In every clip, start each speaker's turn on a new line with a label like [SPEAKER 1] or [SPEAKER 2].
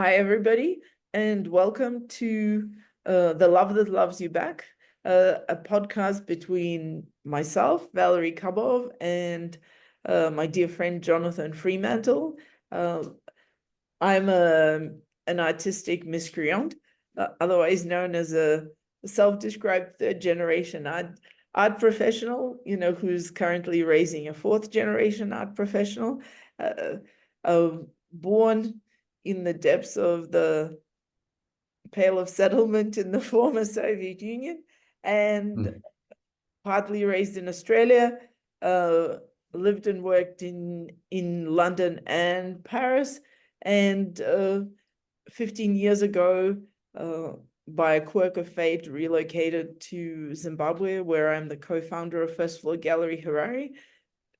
[SPEAKER 1] Hi, everybody, and welcome to The Love That Loves You Back, a podcast between myself, Valerie Kabov, and my dear friend Jonathan Fremantle. Uh, I'm an artistic miscreant, otherwise known as a self-described third-generation art professional, who's currently raising a fourth-generation art professional, uh, born in the depths of the Pale of Settlement in the former Soviet Union, and partly raised in Australia, uh, lived and worked in London and Paris, and 15 years ago, by a quirk of fate, relocated to Zimbabwe, where I'm the co-founder of First Floor Gallery Harare,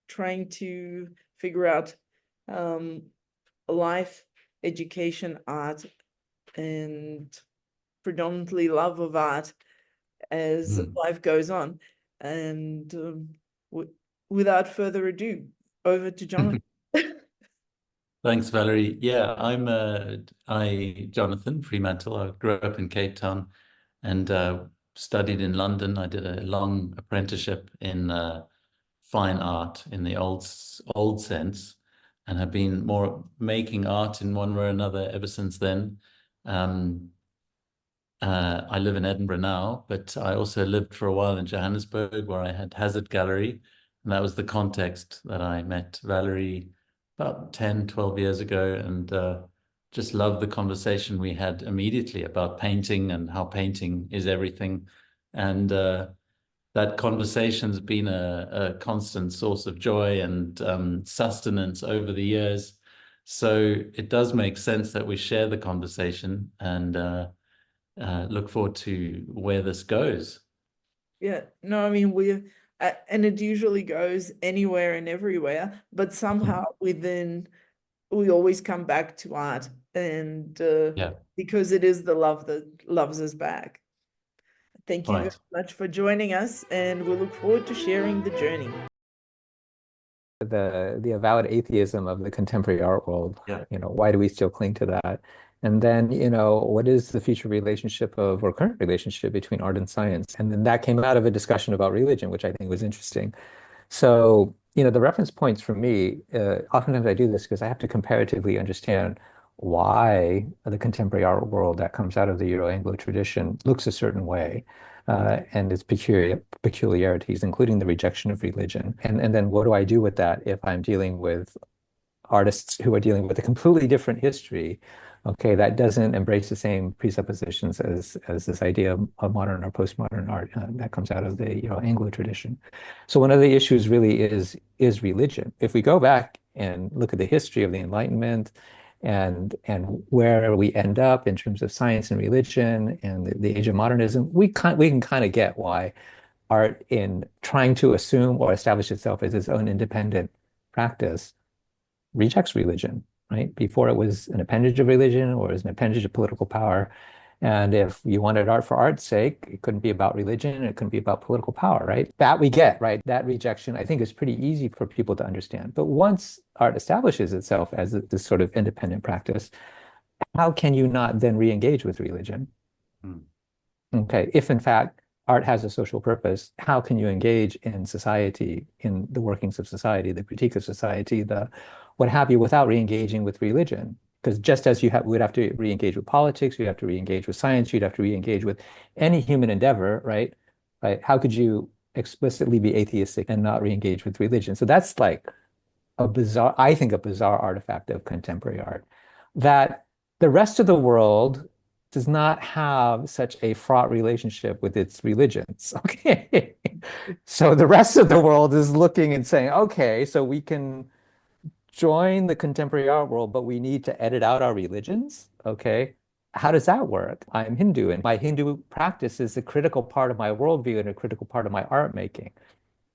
[SPEAKER 1] trying to figure out life, education, art, and predominantly love of art as life goes on. And without further ado, over to Jonathan.
[SPEAKER 2] Thanks, Valerie. Yeah, Jonathan Fremantle. I grew up in Cape Town and studied in London. I did a long apprenticeship in fine art in the old sense, and have been more making art in one way or another ever since then. I live in Edinburgh now, but I also lived for a while in Johannesburg, where I had Hazard Gallery, and that was the context that I met Valerie about 10, 12 years ago, and just loved the conversation we had immediately about painting and how painting is everything. And that conversation's been a constant source of joy and sustenance over the years. So it does make sense that we share the conversation and look forward to where this goes.
[SPEAKER 1] Yeah, no, I mean, and it usually goes anywhere and everywhere, but somehow within, we always come back to art, and
[SPEAKER 2] Yeah,
[SPEAKER 1] because it is the love that loves us back. Thank you very
[SPEAKER 2] right.
[SPEAKER 1] much for joining us, and we look forward to sharing the journey.
[SPEAKER 3] The avowed atheism of the contemporary art world.
[SPEAKER 2] Yeah.
[SPEAKER 3] Why do we still cling to that? And then, what is the future relationship of or current relationship between art and science? And then that came out of a discussion about religion, which I think was interesting. So, the reference points for me, oftentimes I do this because I have to comparatively understand why the contemporary art world that comes out of the Euro-Anglo tradition looks a certain way, and its peculiarities, including the rejection of religion. And then what do I do with that if I'm dealing with artists who are dealing with a completely different history, okay, that doesn't embrace the same presuppositions as this idea of modern or postmodern art that comes out of the Anglo tradition. So one of the issues really is religion. If we go back and look at the history of the Enlightenment and where we end up in terms of science and religion and the age of modernism, we can kind of get why art, in trying to assume or establish itself as its own independent practice, rejects religion, right? Before it was an appendage of religion or as an appendage of political power. And if you wanted art for art's sake, it couldn't be about religion, it couldn't be about political power, right? That we get, right? That rejection, I think, is pretty easy for people to understand. But once art establishes itself as this sort of independent practice, how can you not then re-engage with religion?
[SPEAKER 2] Mm.
[SPEAKER 3] Okay, if in fact art has a social purpose, how can you engage in society, in the workings of society, the critique of society, the what have you, without re-engaging with religion? Because just as would have to re-engage with politics, you have to re-engage with science, you'd have to re-engage with any human endeavor, right? Right? How could you explicitly be atheistic and not re-engage with religion? So that's like a bizarre, I think, a bizarre artifact of contemporary art that the rest of the world does not have such a fraught relationship with its religions. Okay. So the rest of the world is looking and saying, okay, so we can join the contemporary art world, but we need to edit out our religions. Okay. How does that work? I'm Hindu, and my Hindu practice is a critical part of my worldview and a critical part of my art making.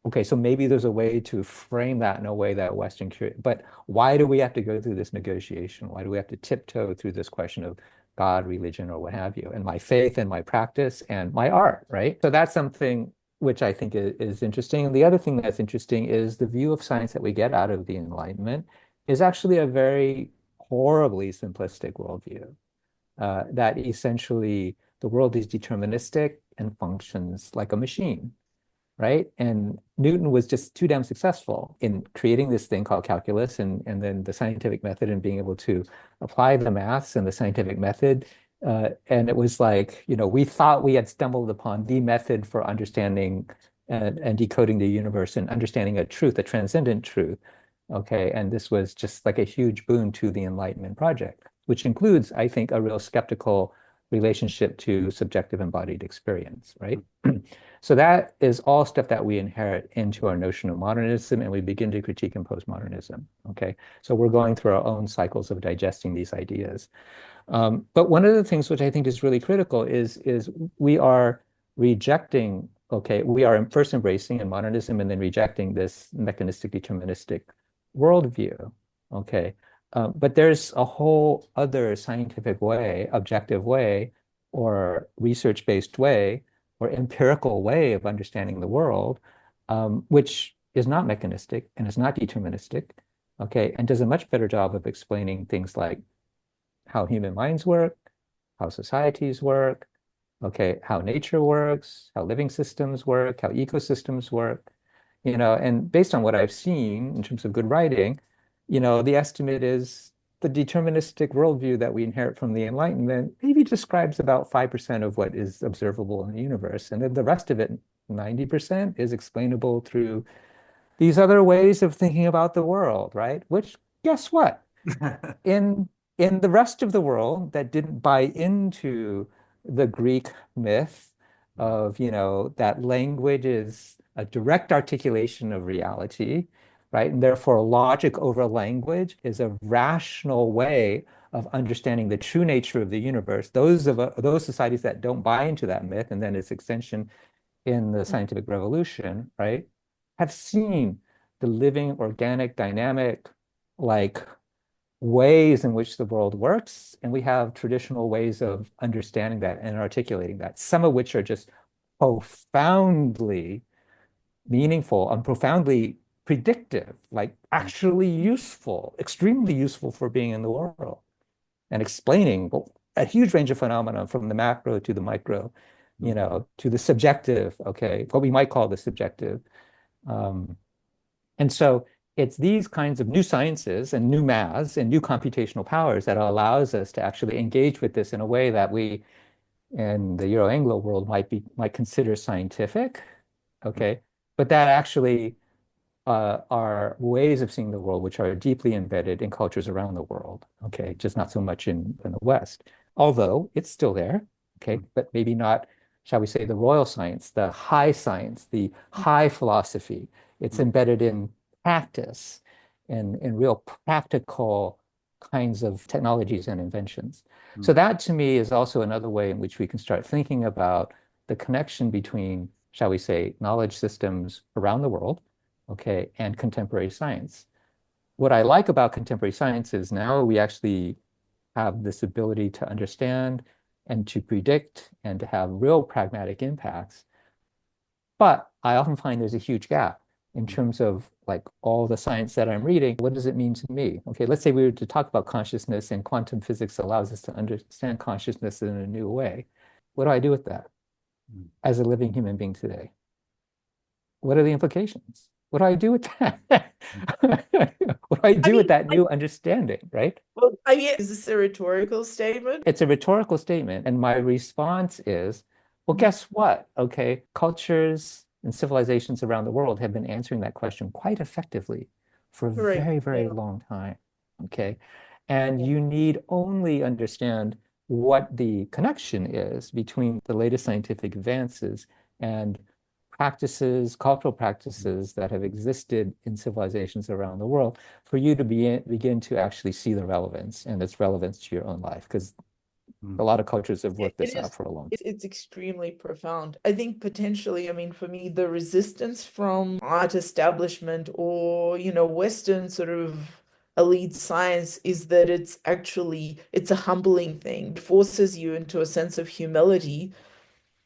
[SPEAKER 3] Okay, so maybe there's a way to frame that in a way that Western curate, but why do we have to go through this negotiation? Why do we have to tiptoe through this question of God, religion, or what have you, and my faith and my practice and my art, right? So that's something which I think is interesting. And the other thing that's interesting is the view of science that we get out of the Enlightenment is actually a very horribly simplistic worldview, that essentially the world is deterministic and functions like a machine, right? And Newton was just too damn successful in creating this thing called calculus and then the scientific method and being able to apply the maths and the scientific method. And it was like, we thought we had stumbled upon the method for understanding and decoding the universe and understanding a truth, a transcendent truth. Okay. And this was just like a huge boon to the Enlightenment project, which includes, I think, a real skeptical relationship to subjective embodied experience, right? So that is all stuff that we inherit into our notion of modernism, and we begin to critique in postmodernism. Okay, so we're going through our own cycles of digesting these ideas. But one of the things which I think is really critical is we are rejecting. Okay, we are first embracing in modernism and then rejecting this mechanistic deterministic worldview. Okay, but there's a whole other scientific way, objective way, or research-based way or empirical way of understanding the world, which is not mechanistic and is not deterministic, okay, and does a much better job of explaining things like how human minds work, how societies work, okay, how nature works, how living systems work, how ecosystems work, and based on what I've seen in terms of good writing, the estimate is the deterministic worldview that we inherit from the Enlightenment maybe describes about 5% of what is observable in the universe. And then the rest of it, 90%, is explainable through these other ways of thinking about the world, right? Which, guess what? in in the rest of the world that didn't buy into the Greek myth of, that language is a direct articulation of reality, right? And therefore, logic over language is a rational way of understanding the true nature of the universe. Those societies that don't buy into that myth, and then its extension in the scientific revolution, right, have seen the living, organic, dynamic, like ways in which the world works, and we have traditional ways of understanding that and articulating that, some of which are just profoundly meaningful and profoundly predictive, like actually useful, extremely useful for being in the world and explaining a huge range of phenomena from the macro to the micro, to the subjective, okay, what we might call the subjective. And so it's these kinds of new sciences and new maths and new computational powers that allows us to actually engage with this in a way that we, in the Euro-Anglo world, might consider scientific, okay, but that actually are ways of seeing the world which are deeply embedded in cultures around the world, okay, just not so much in the West, although it's still there, okay, but maybe not, shall we say, the royal science, the high philosophy. It's embedded in practice, in real practical kinds of technologies and inventions. So that to me is also another way in which we can start thinking about the connection between, shall we say, knowledge systems around the world, okay, and contemporary science. What I like about contemporary science is now we actually have this ability to understand and to predict and to have real pragmatic impacts. But I often find there's a huge gap in terms of like all the science that I'm reading. What does it mean to me? Okay, let's say we were to talk about consciousness and quantum physics allows us to understand consciousness in a new way. What do I do with that as a living human being today? What are the implications? What do I do with that? What do I do with that new understanding, right?
[SPEAKER 1] Well, is this a rhetorical statement?
[SPEAKER 3] It's a rhetorical statement. And my response is, well, guess what? Okay, cultures and civilizations around the world have been answering that question quite effectively for a
[SPEAKER 1] Right.
[SPEAKER 3] very, very
[SPEAKER 1] Yeah.
[SPEAKER 3] long time. Okay. And you need only understand what the connection is between the latest scientific advances and practices, cultural practices that have existed in civilizations around the world for you to begin to actually see the relevance and its relevance to your own life. Because a lot of cultures have worked this out for a long time.
[SPEAKER 1] It's extremely profound. I think potentially, I mean, for me, the resistance from art establishment or, Western sort of elite science is that it's a humbling thing. It forces you into a sense of humility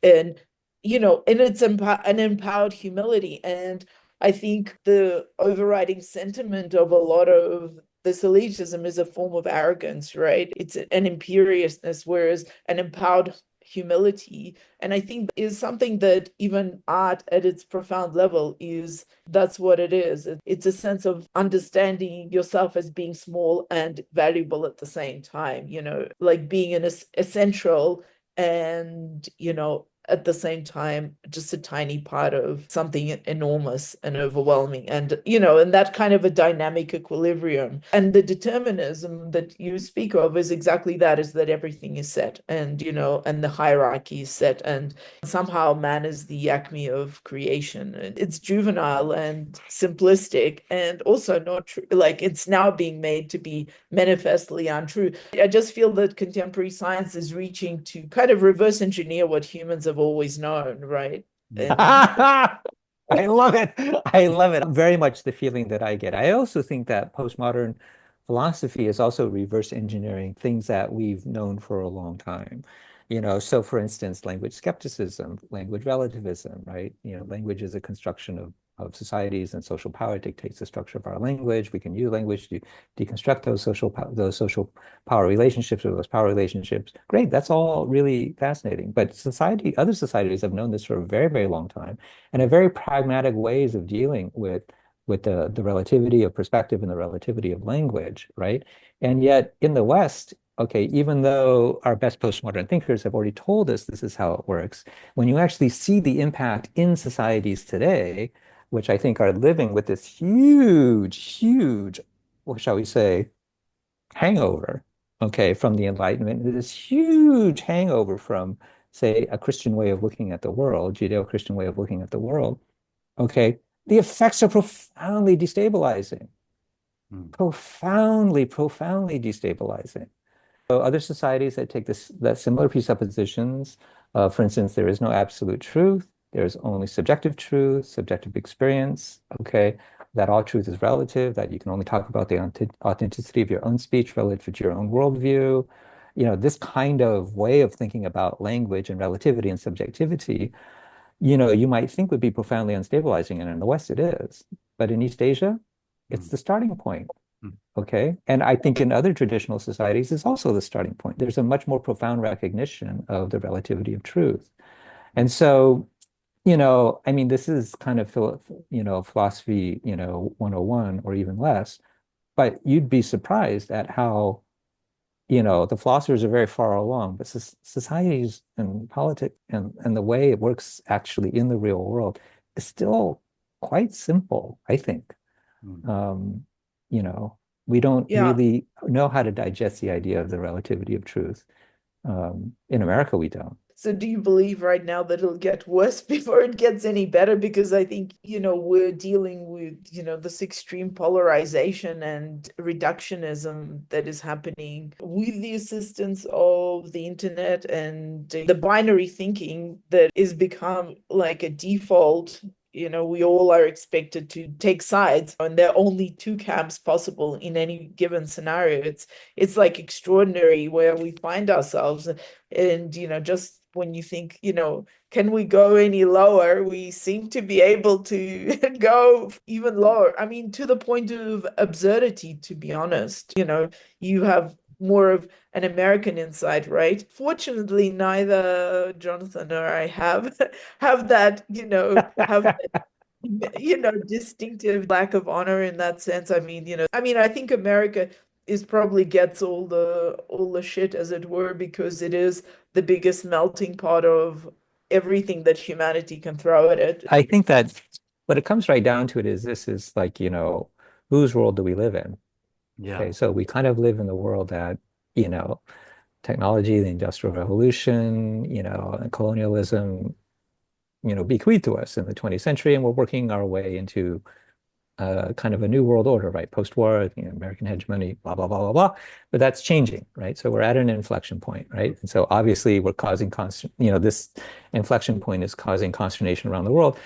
[SPEAKER 1] and, and it's an empowered humility. And I think the overriding sentiment of a lot of this elitism is a form of arrogance, right? It's an imperiousness, whereas an empowered humility, and I think is something that even art at its profound level is, that's what it is. It's a sense of understanding yourself as being small and valuable at the same time, like being an essential and, at the same time, just a tiny part of something enormous and overwhelming. And, and that kind of a dynamic equilibrium. And the determinism that you speak of is exactly that, is that everything is set and, and the hierarchy is set. And somehow man is the acme of creation. It's juvenile and simplistic and also not true. Like it's now being made to be manifestly untrue. I just feel that contemporary science is reaching to kind of reverse engineer what humans have always known, right? And
[SPEAKER 3] I love it. I love it. Very much the feeling that I get. I also think that postmodern philosophy is also reverse engineering things that we've known for a long time. So for instance, language skepticism, language relativism, right? Language is a construction of societies, and social power dictates the structure of our language. We can use language to deconstruct those social power relationships, or those power relationships. Great, that's all really fascinating. But other societies have known this for a very, very long time, and have very pragmatic ways of dealing with the relativity of perspective and the relativity of language, right? And yet in the West, okay, even though our best postmodern thinkers have already told us this is how it works, when you actually see the impact in societies today, which I think are living with this huge, huge, what shall we say, hangover, okay, from the Enlightenment, this huge hangover from, say, a Christian way of looking at the world, Judeo-Christian way of looking at the world, okay, the effects are profoundly destabilizing, profoundly, profoundly destabilizing. So other societies that take that similar presuppositions, for instance, there is no absolute truth. There's only subjective truth, subjective experience, okay? That all truth is relative, that you can only talk about the authenticity of your own speech relative to your own worldview. This kind of way of thinking about language and relativity and subjectivity, you might think would be profoundly unstabilizing, and in the West it is. But in East Asia, it's the starting point. Okay. And I think in other traditional societies is also the starting point. There's a much more profound recognition of the relativity of truth. And so, I mean, this is kind of, philosophy, 101 or even less, but you'd be surprised at how, the philosophers are very far along, but societies and politics and the way it works actually in the real world is still quite simple, I think. Um, you know, we don't
[SPEAKER 1] yeah.
[SPEAKER 3] really know how to digest the idea of the relativity of truth. In America, we don't.
[SPEAKER 1] So do you believe right now that it'll get worse before it gets any better? Because I think, we're dealing with, this extreme polarization and reductionism that is happening with the assistance of the internet and the binary thinking that is become like a default. We all are expected to take sides, and there are only two camps possible in any given scenario. It's like extraordinary where we find ourselves. And, just when you think, can we go any lower? We seem to be able to go even lower. I mean, to the point of absurdity, to be honest. You have more of an American insight, right? Fortunately, neither Jonathan or I have that, distinctive lack of honor in that sense. I think America is probably gets all the shit, as it were, because it is the biggest melting pot of everything that humanity can throw at it.
[SPEAKER 3] I think that what it comes right down to it is this is like, whose world do we live in?
[SPEAKER 2] Yeah.
[SPEAKER 3] Okay, so we kind of live in the world that, you know, technology, the Industrial Revolution, and colonialism, bequeathed to us in the 20th century, and we're working our way into kind of a new world order, right? Post-war, American hegemony, blah, blah, blah, blah, blah. But that's changing, right? So we're at an inflection point, right? And so obviously we're causing this inflection point is causing consternation around the world.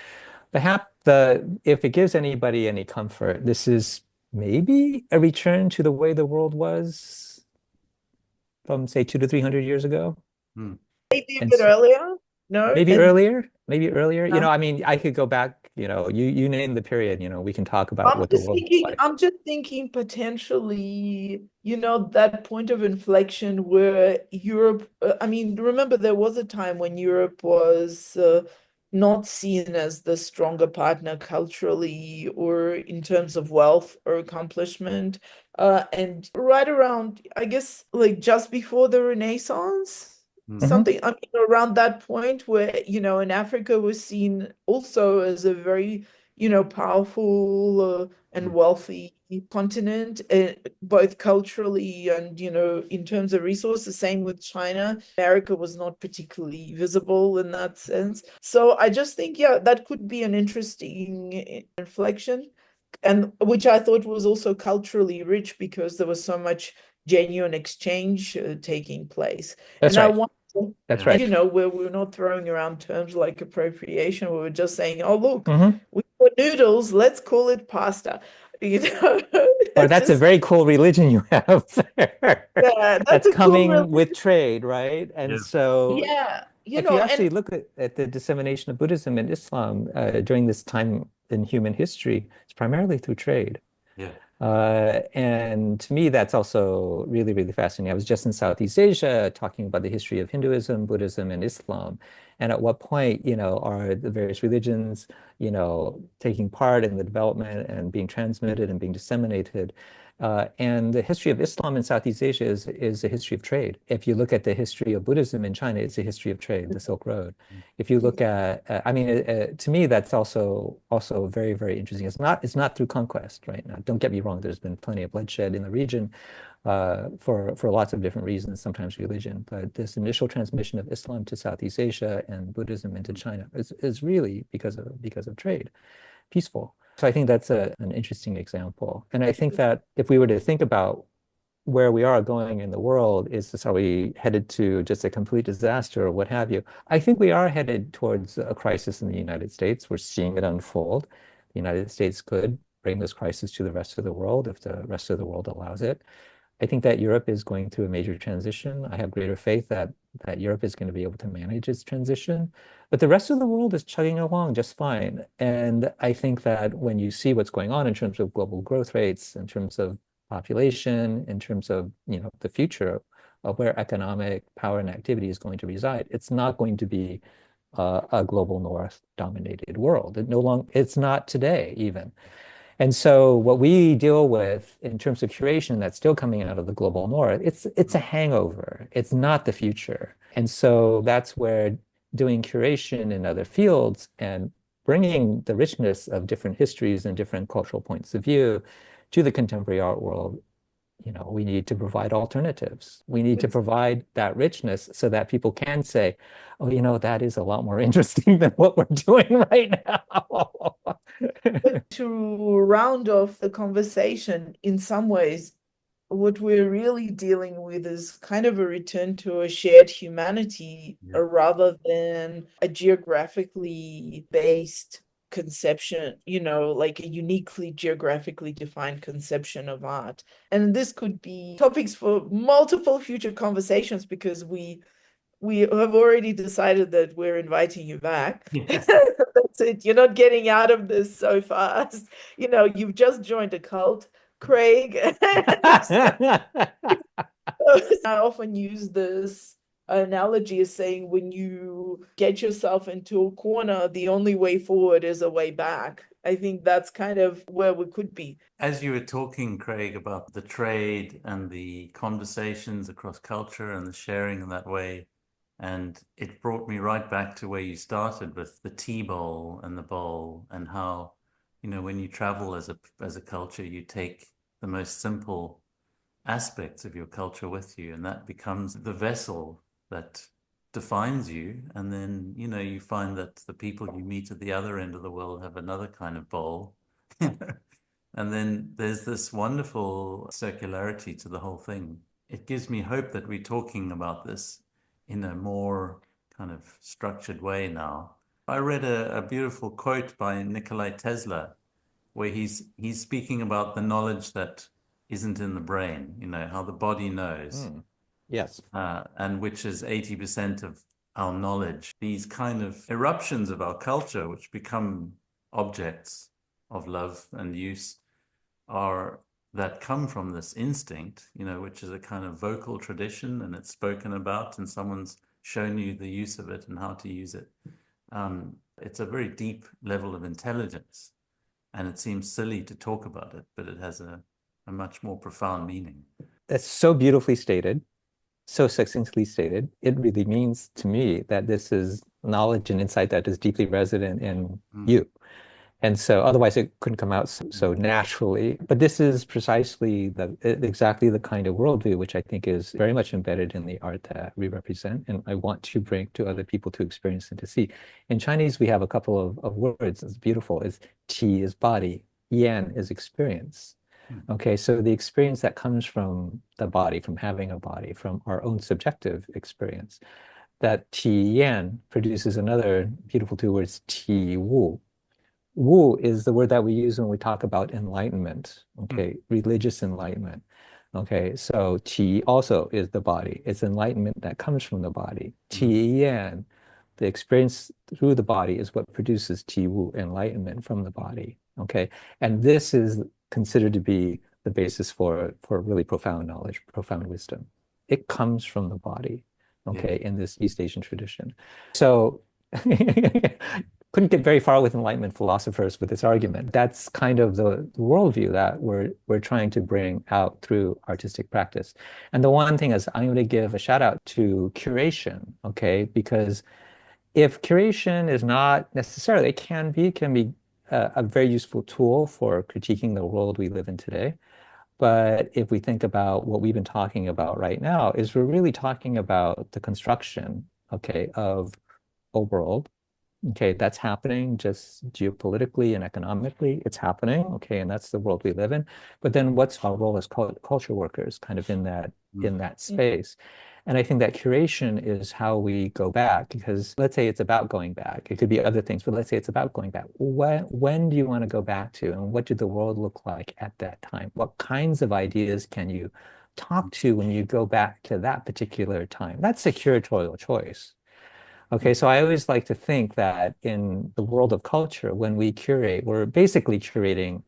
[SPEAKER 3] If it gives anybody any comfort, this is maybe a return to the way the world was from, say, 200 to 300 years ago.
[SPEAKER 1] Maybe a
[SPEAKER 3] And
[SPEAKER 1] bit earlier, no?
[SPEAKER 3] maybe
[SPEAKER 1] And
[SPEAKER 3] earlier. maybe earlier.
[SPEAKER 1] Um,
[SPEAKER 3] I mean, I could go back, you name the period, we can talk about what the world was like.
[SPEAKER 1] I'm just thinking potentially, that point of inflection where Europe, I mean, remember there was a time when Europe was not seen as the stronger partner culturally or in terms of wealth or accomplishment. And right around, I guess, like just before the Renaissance.
[SPEAKER 3] Hmm.
[SPEAKER 1] Something, I mean, around that point where, in Africa was seen also as a very powerful and wealthy continent, both culturally and, in terms of resources. Same with China. America was not particularly visible in that sense. So I just think, yeah, that could be an interesting inflection, and which I thought was also culturally rich because there was so much genuine exchange taking place.
[SPEAKER 3] That's
[SPEAKER 1] And I
[SPEAKER 3] right.
[SPEAKER 1] want
[SPEAKER 3] That's
[SPEAKER 2] Yeah.
[SPEAKER 3] right.
[SPEAKER 1] where we're not throwing around terms like appropriation, we were just saying, oh, look,
[SPEAKER 3] Hmm.
[SPEAKER 1] we got noodles, let's call it pasta.
[SPEAKER 3] Or
[SPEAKER 1] It's
[SPEAKER 3] that's a
[SPEAKER 1] just,
[SPEAKER 3] very cool religion you have there.
[SPEAKER 1] yeah, that's
[SPEAKER 3] That's
[SPEAKER 1] a cool
[SPEAKER 3] coming with
[SPEAKER 1] religion.
[SPEAKER 3] trade, right? And
[SPEAKER 2] Yeah.
[SPEAKER 3] so
[SPEAKER 1] Yeah,
[SPEAKER 3] if you
[SPEAKER 1] and
[SPEAKER 3] actually look at the dissemination of Buddhism and Islam during this time in human history, it's primarily through trade.
[SPEAKER 2] Yeah.
[SPEAKER 3] And to me, that's also really, really fascinating. I was just in Southeast Asia talking about the history of Hinduism, Buddhism, and Islam. And at what point, are the various religions, taking part in the development and being transmitted and being disseminated. And the history of Islam in Southeast Asia is a history of trade. If you look at the history of Buddhism in China, it's a history of trade, the Silk Road. If you look at, I mean, to me, that's also very, very interesting. It's not through conquest, right? Now, don't get me wrong. There's been plenty of bloodshed in the region for lots of different reasons, sometimes religion. But this initial transmission of Islam to Southeast Asia and Buddhism into China is really because of trade, peaceful. So I think that's an interesting example. And I think that if we were to think about where we are going in the world, is this, are we headed to just a complete disaster or what have you? I think we are headed towards a crisis in the United States. We're seeing it unfold. The United States could bring this crisis to the rest of the world if the rest of the world allows it. I think that Europe is going through a major transition. I have greater faith that Europe is going to be able to manage its transition, but the rest of the world is chugging along just fine. And I think that when you see what's going on in terms of global growth rates, in terms of population, in terms of the future of where economic power and activity is going to reside, it's not going to be a global north dominated world. It's not today even. And so what we deal with in terms of curation that's still coming out of the global north, it's a hangover. It's not the future. And so that's where doing curation in other fields and bringing the richness of different histories and different cultural points of view to the contemporary art world, we need to provide alternatives. We need to provide that richness so that people can say, oh, that is a lot more interesting than what we're doing right now.
[SPEAKER 1] to round off the conversation, in some ways, what we're really dealing with is kind of a return to a shared humanity
[SPEAKER 2] Yeah.
[SPEAKER 1] rather than a geographically based conception, like a uniquely geographically defined conception of art. And this could be topics for multiple future conversations because we have already decided that we're inviting you back.
[SPEAKER 2] Yeah.
[SPEAKER 1] That's it. You're not getting out of this so fast. You've just joined a cult, Craig. I often use this analogy as saying when you get yourself into a corner, the only way forward is a way back. I think that's kind of where we could be.
[SPEAKER 2] As you were talking, Craig, about the trade and the conversations across culture and the sharing in that way, and it brought me right back to where you started with the tea bowl and the bowl, and how, when you travel as a culture, you take the most simple aspects of your culture with you, and that becomes the vessel that defines you. And then, you find that the people you meet at the other end of the world have another kind of bowl. And then there's this wonderful circularity to the whole thing. It gives me hope that we're talking about this in a more kind of structured way now. I read a beautiful quote by Nikola Tesla where he's speaking about the knowledge that isn't in the brain, how the body knows,
[SPEAKER 3] Mm. Yes.
[SPEAKER 2] and which is 80% of our knowledge, these kind of eruptions of our culture, which become objects of love and use, are that come from this instinct, which is a kind of vocal tradition, and it's spoken about and someone's shown you the use of it and how to use it. It's a very deep level of intelligence, and it seems silly to talk about it, but it has a much more profound meaning.
[SPEAKER 3] That's so beautifully stated, so succinctly stated. It really means to me that this is knowledge and insight that is deeply resident in you. And so otherwise it couldn't come out so naturally. But this is precisely exactly the kind of worldview which I think is very much embedded in the art that we represent, and I want to bring to other people to experience and to see. In Chinese, we have a couple of words. It's beautiful. It's qi is body, yan is experience. Okay, so the experience that comes from the body, from having a body, from our own subjective experience, that qi yan produces another beautiful two words, qi wu. Wu is the word that we use when we talk about enlightenment, okay, religious enlightenment. Okay, so qi also is the body. It's enlightenment that comes from the body. Qi yan, the experience through the body, is what produces qi wu, enlightenment from the body. Okay, and this is considered to be the basis for really profound knowledge, profound wisdom. It comes from the body, okay, in this East Asian tradition. So couldn't get very far with Enlightenment philosophers with this argument. That's kind of the worldview that we're trying to bring out through artistic practice. And the one thing is, I'm going to give a shout out to curation, okay? Because if curation is not necessarily, it can be a very useful tool for critiquing the world we live in today. But if we think about what we've been talking about right now, is we're really talking about the construction, okay, of a world. Okay, that's happening just geopolitically and economically. It's happening, okay, and that's the world we live in. But then what's our role as culture workers kind of in that space? And I think that curation is how we go back, because let's say it's about going back. It could be other things, but let's say it's about going back. When do you want to go back to, and what did the world look like at that time? What kinds of ideas can you talk to when you go back to that particular time? That's a curatorial choice. Okay, so I always like to think that in the world of culture, when we curate, we're basically curating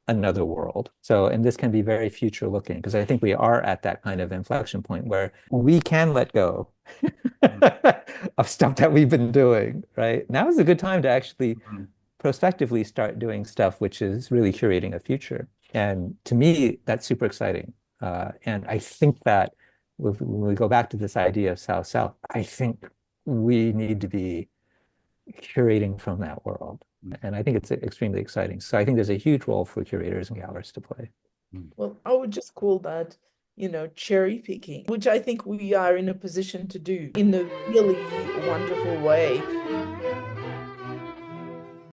[SPEAKER 3] another world. So, and this can be very future looking, because I think we are at that kind of inflection point where we can let go of stuff that we've been doing, right? Now is a good time to actually prospectively start doing stuff which is really curating a future. And to me, that's super exciting. And I think that when we go back to this idea of South-South, I think we need to be curating from that world. And I think it's extremely exciting. So I think there's a huge role for curators and gallerists to play.
[SPEAKER 1] Well, I would just call that, cherry picking, which I think we are in a position to do in a really wonderful way.